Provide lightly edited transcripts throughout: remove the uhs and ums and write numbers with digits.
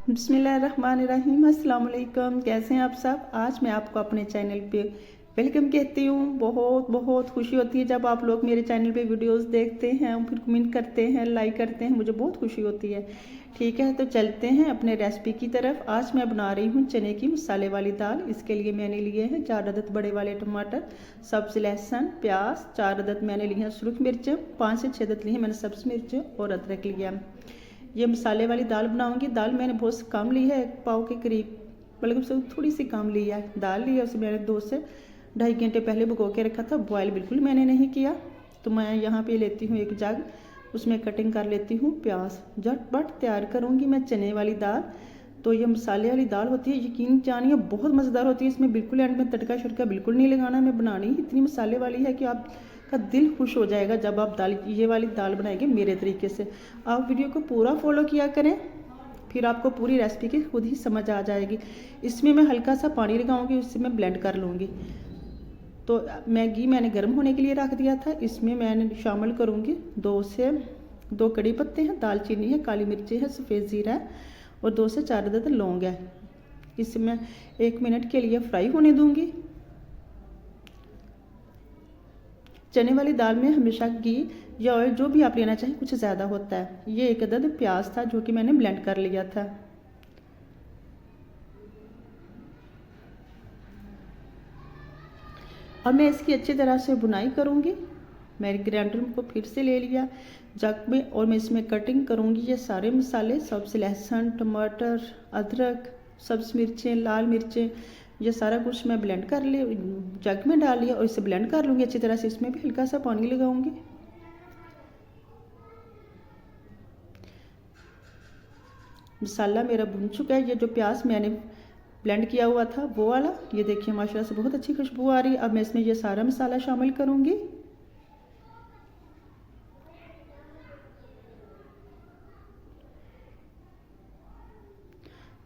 बिस्मिल्लाहिर्रहमानिर्रहीम। अस्सलाम वालेकुम। कैसे हैं आप सब। आज मैं आपको अपने चैनल पे वेलकम कहती हूँ। बहुत बहुत खुशी होती है जब आप लोग मेरे चैनल पे वीडियोस देखते हैं, फिर कमेंट करते हैं, लाइक करते हैं, मुझे बहुत खुशी होती है। ठीक है, तो चलते हैं अपने रेसिपी की तरफ। आज मैं बना रही हूँ चने की मसाले वाली दाल। इसके लिए मैंने लिए हैं 4 अदद बड़े वाले टमाटर, सब्ज लहसुन, प्याज, 4 अदद मैंने लिए हैं सुरख मिर्च, 5 से 6 अदद लिए हैं मैंने सब्ज मिर्च और अदरक लिया। ये मसाले वाली दाल बनाऊंगी। दाल मैंने बहुत कम ली है, 1 पाव के करीब, बल्कि उससे थोड़ी सी कम ली है। दाल ली है, उसे मैंने 2 से ढाई घंटे पहले भिगो के रखा था। बॉयल बिल्कुल मैंने नहीं किया। तो मैं यहाँ पे लेती हूँ एक जग, उसमें कटिंग कर लेती हूँ प्याज। झटपट तैयार करूँगी मैं चने वाली दाल। तो ये मसाले वाली दाल होती है, यकीन जानिए बहुत मज़ेदार होती है। इसमें बिल्कुल एंड में तड़का शड़का बिल्कुल नहीं लगाना। मैं बनानी इतनी मसाले वाली है कि आप का दिल खुश हो जाएगा जब आप ये वाली दाल बनाएंगे मेरे तरीके से। आप वीडियो को पूरा फॉलो किया करें, फिर आपको पूरी रेसिपी की खुद ही समझ आ जाएगी। इसमें मैं हल्का सा पानी लगाऊंगी, उससे मैं ब्लेंड कर लूँगी। तो मैगी मैंने गर्म होने के लिए रख दिया था। इसमें मैंने शामिल करूँगी 2 कड़ी पत्ते हैं, दालचीनी है, काली मिर्ची है, सफ़ेद ज़ीरा है और 2 से 4 अदद लौंग है। इसे मैं 1 मिनट के लिए फ्राई होने दूँगी। चने वाली दाल में हमेशा घी या ऑयल जो भी आप लेना चाहें कुछ ज़्यादा होता है। ये 1 अदद प्याज था जो कि मैंने ब्लेंड कर लिया था। अब मैं इसकी अच्छी तरह से बुनाई करूँगी। मैंने ग्राइंडर को फिर से ले लिया जग में और मैं इसमें कटिंग करूँगी ये सारे मसाले, सब्ज़ लहसुन, टमाटर, अदरक, सब्ज़ मिर्चें, लाल मिर्चें, ये सारा कुछ मैं ब्लेंड कर ले जग में डाल लिया और इसे ब्लेंड कर लूँगी अच्छी तरह से। इसमें भी हल्का सा पानी लगाऊंगी। मसाला मेरा भुन चुका है। ये जो प्याज मैंने ब्लेंड किया हुआ था वो वाला, ये देखिए माशाल्लाह से बहुत अच्छी खुशबू आ रही है। अब मैं इसमें ये सारा मसाला शामिल करूँगी।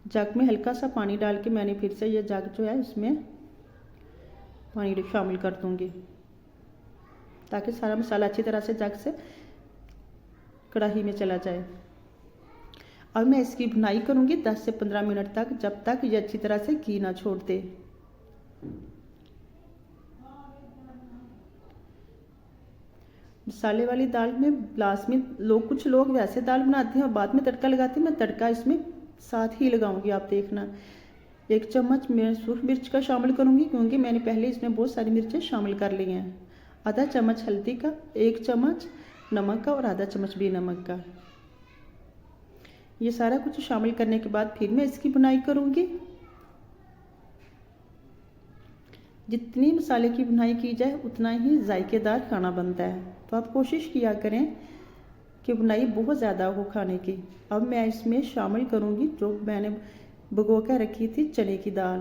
जग में हल्का सा पानी डाल के मैंने फिर से ये जग जो है उसमें पानी शामिल कर दूँगी ताकि सारा मसाला अच्छी तरह से जग से कढ़ाई में चला जाए। अब मैं इसकी भुनाई करूँगी 10 से 15 मिनट तक, जब तक ये अच्छी तरह से घी ना छोड़ दे। मसाले वाली दाल में लास्ट में कुछ लोग वैसे दाल बनाते हैं और बाद में तड़का लगाते हैं। मैं तड़का इसमें साथ ही लगाऊंगी, आप देखना। 1 चम्मच मैं सूख मिर्च का शामिल करूँगी क्योंकि मैंने पहले इसमें बहुत सारी मिर्चें शामिल कर ली हैं। आधा चम्मच हल्दी का, 1 चम्मच नमक का और आधा चम्मच भी नमक का। ये सारा कुछ शामिल करने के बाद फिर मैं इसकी बुनाई करूँगी। जितनी मसाले की बुनाई की जाए उतना ही जायकेदार खाना बनता है। तो आप कोशिश किया करें कि बुनाई बहुत ज़्यादा हो खाने की। अब मैं इसमें शामिल करूँगी जो मैंने भिगो कर रखी थी चने की दाल।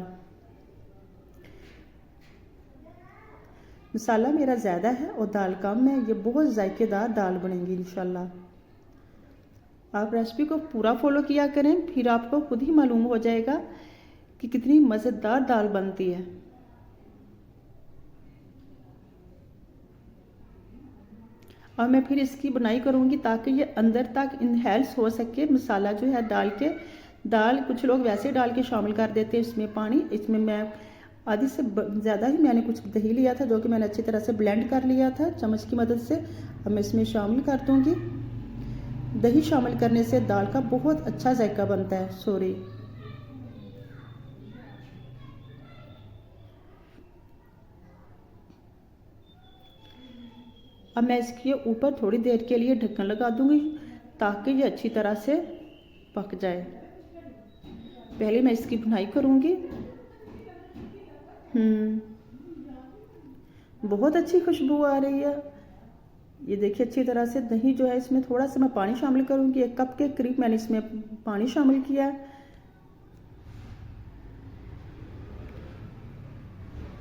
मसाला मेरा ज़्यादा है और दाल कम है, ये बहुत जायकेदार दाल बनेगी इंशाल्लाह। आप रेसिपी को पूरा फॉलो किया करें, फिर आपको खुद ही मालूम हो जाएगा कि कितनी मज़ेदार दाल बनती है। और मैं फिर इसकी बुनाई करूँगी ताकि ये अंदर तक इनहेल्स हो सके मसाला जो है दाल कुछ लोग वैसे डाल के शामिल कर देते हैं इसमें पानी। इसमें मैं आधी से ज़्यादा ही मैंने कुछ दही लिया था जो कि मैंने अच्छी तरह से ब्लेंड कर लिया था चम्मच की मदद से। अब मैं इसमें शामिल कर दूँगी। दही शामिल करने से दाल का बहुत अच्छा जायका बनता है। अब मैं इसके ऊपर थोड़ी देर के लिए ढक्कन लगा दूंगी ताकि ये अच्छी तरह से पक जाए। पहले मैं इसकी भुनाई करूंगी। बहुत अच्छी खुशबू आ रही है। ये देखिए अच्छी तरह से दही जो है, इसमें थोड़ा सा मैं पानी शामिल करूंगी। 1 कप के करीब मैंने इसमें पानी शामिल किया है।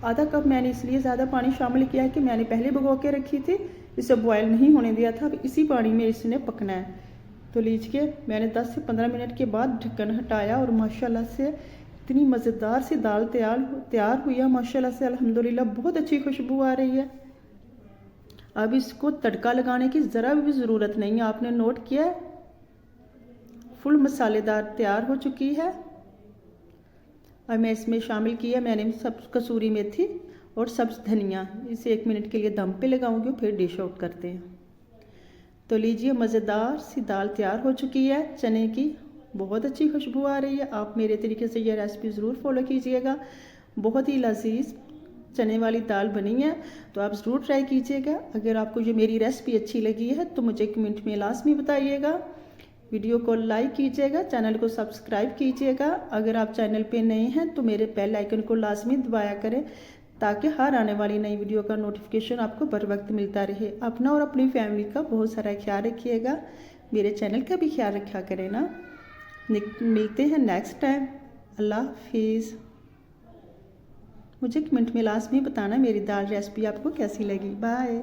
आधा कप मैंने इसलिए ज़्यादा पानी शामिल किया है कि मैंने पहले भिगो के रखी थी, इसे बॉयल नहीं होने दिया था। अब इसी पानी में इसने पकना है। तो लीजिए मैंने 10 से 15 मिनट के बाद ढक्कन हटाया और माशाल्लाह से इतनी मज़ेदार सी दाल तैयार हुई है। माशाल्लाह से अल्हम्दुलिल्लाह बहुत अच्छी खुशबू आ रही है। अब इसको तड़का लगाने की ज़रा भी ज़रूरत नहीं है। आपने नोट किया है, फुल मसालेदार तैयार हो चुकी है। अब मैं इसमें शामिल किया मैंने सब कसूरी मेथी और सब्ज़ धनिया। इसे 1 मिनट के लिए दम पे लगाऊंगी, फिर डिश आउट करते हैं। तो लीजिए, मज़ेदार सी दाल तैयार हो चुकी है चने की। बहुत अच्छी खुशबू आ रही है। आप मेरे तरीके से यह रेसिपी ज़रूर फॉलो कीजिएगा। बहुत ही लजीज चने वाली दाल बनी है, तो आप ज़रूर ट्राई कीजिएगा। अगर आपको ये मेरी रेसिपी अच्छी लगी है तो मुझे कमेंट में लाजमी बताइएगा। वीडियो को लाइक कीजिएगा, चैनल को सब्सक्राइब कीजिएगा। अगर आप चैनल पे नए हैं तो मेरे बेल आइकन को लाजमी दबाया करें, ताकि हर आने वाली नई वीडियो का नोटिफिकेशन आपको बर वक्त मिलता रहे। अपना और अपनी फैमिली का बहुत सारा ख्याल रखिएगा। मेरे चैनल का भी ख्याल रखा करें ना। मिलते हैं नेक्स्ट टाइम। अल्लाह हाफिज़। मुझे कमेंट में लाजमी बताना मेरी दाल रेसिपी आपको कैसी लगी। बाय।